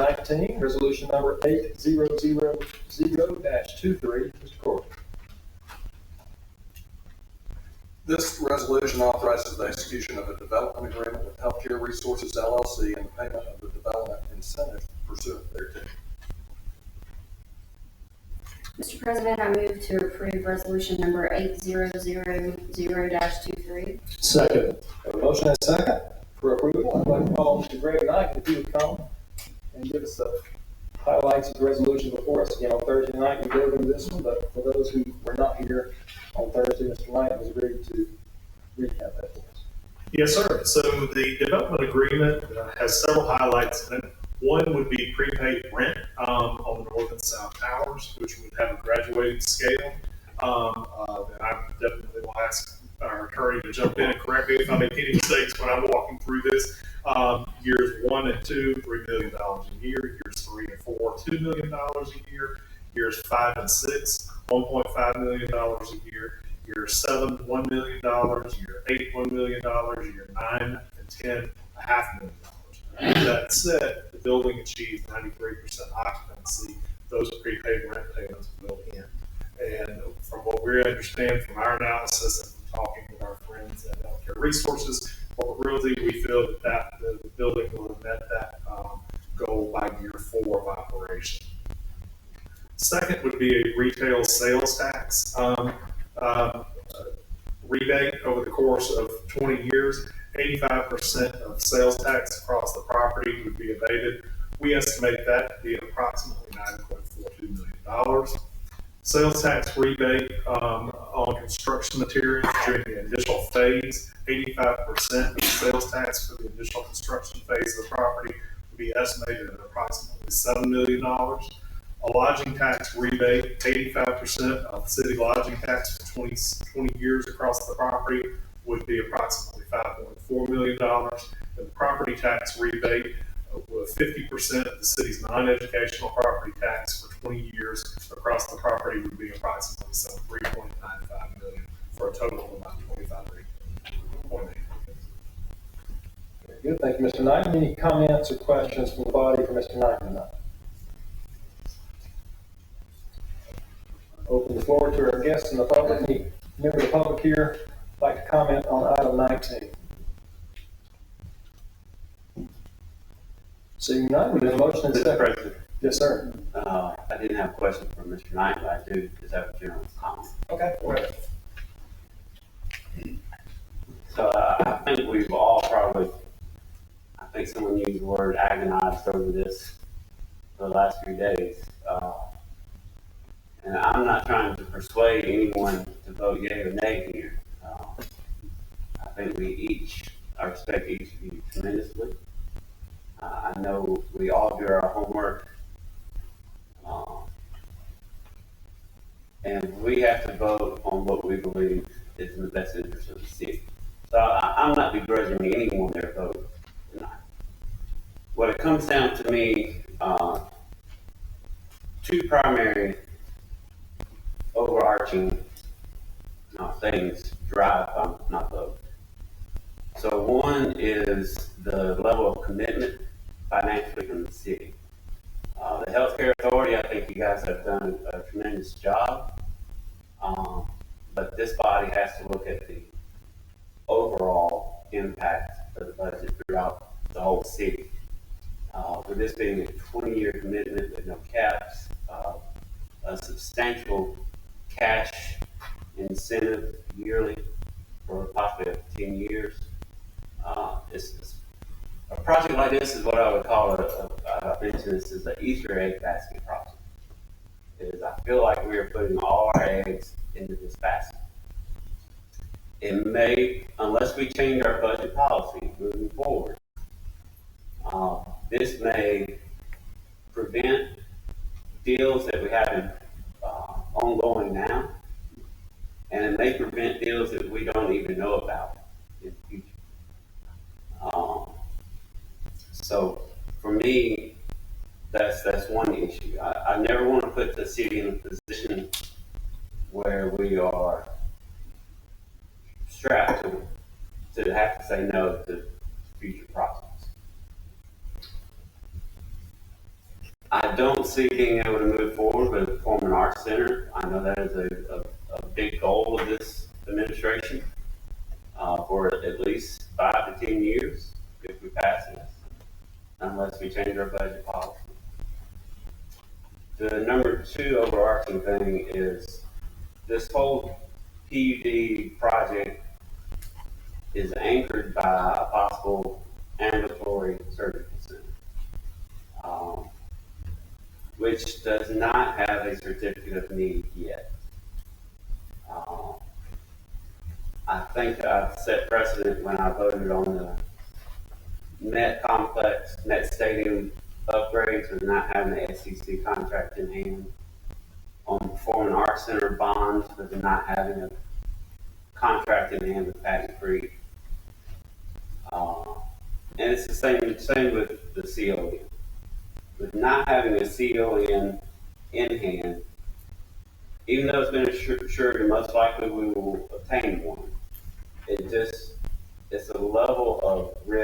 19, resolution number 8000-23. Mr. Corley. This resolution authorizes the execution of a development agreement with Healthcare Resources LLC and the payment of the development incentive pursuant thereto. Mr. President, I move to approve resolution number 8000-23. Second. Have a motion and a second for approval. I'd like to call Mr. Greg Knighton if he would come and give us the highlights of the resolution before us. Again, on Thursday night, we drove into this one, but for those who were not here on Thursday, Mr. Knighton was agreed to recap that for us. Yes, sir. So the development agreement has several highlights in it. One would be prepaid rent on the north and south towers, which would have a graduated scale. And I definitely will ask our attorney to jump in and correct me if I make any mistakes when I'm walking through this. Years 1 and 2, $3 million a year. Years 3 and 4, $2 million a year. Years 5 and 6, $1.5 million a year. Year 7, $1 million. Year 8, $1 million. Year 9 and 10, $500,000. That said, the building achieves 93% occupancy. Those prepaid rent payments will end. And from what we understand from our analysis and from talking with our friends at Healthcare Resources, Corporate Realty, we feel that the building will have met that goal by year 4 of operation. Second would be a retail sales tax rebate over the course of 20 years. 85% of sales tax across the property would be abated. We estimate that to be approximately $9.42 million. Sales tax rebate on construction materials during the initial phase. 85% of the sales tax for the initial construction phase of the property would be estimated at approximately $7 million. A lodging tax rebate, 85% of city lodging tax for 20 years across the property would be approximately $5.4 million. And the property tax rebate with 50% of the city's non-educational property tax for 20 years across the property would be approximately some $3.95 million for a total of about $25.8 million. Very good. Thank you, Mr. Knighton. Any comments or questions from the body for Mr. Knighton tonight? Open the floor to our guests and the public. Any member of the public here like to comment on item 19? Seeing none, we have a motion and Mr. second. President, Yes, sir. I didn't have a question for Mr. Knight, but I do just have a general comment. Okay, go ahead. So I think we've all probably, I think someone used the word agonized over this for the last few days. And I'm not trying to persuade anyone to vote yea or nay here. I think I respect each of you tremendously. I know we all do our homework, and we have to vote on what we believe is in the best interest of the city. So I'm not begrudging anyone their vote tonight. What it comes down to me, two primary overarching things drive my vote. So one is the level of commitment financially from the city. The healthcare authority, I think you guys have done a tremendous job, but this body has to look at the overall impact of the budget throughout the whole city. With this being a 20-year commitment with no caps, a substantial cash incentive yearly for possibly 10 years. A project like this is what I would call I mentioned this as an Easter egg basket project. I feel like we are putting all our eggs into this basket. It may, unless we change our budget policy moving forward, this may prevent deals that we have ongoing now, and it may prevent deals that we don't even know about in the future. So for me, that's one issue. I never want to put the city in a position where we are strapped to have to say no to future projects. I don't see being able to move forward with forming an art center. I know that is a big goal of this administration for at least 5 to 10 years if we pass this, unless we change our budget policy. The number 2 overarching thing is this whole PUD project is anchored by a possible ambulatory surgical center, which does not have a certificate of need yet. I think I've set precedent when I voted on the Met Complex, Met Stadium upgrades with not having the SEC contract in hand, on performing art center bonds with not having a contract in hand with Patton Creek. And it's the same with the CON. With not having a CON in hand, even though it's been assured and most likely we will obtain one, it's a level of risk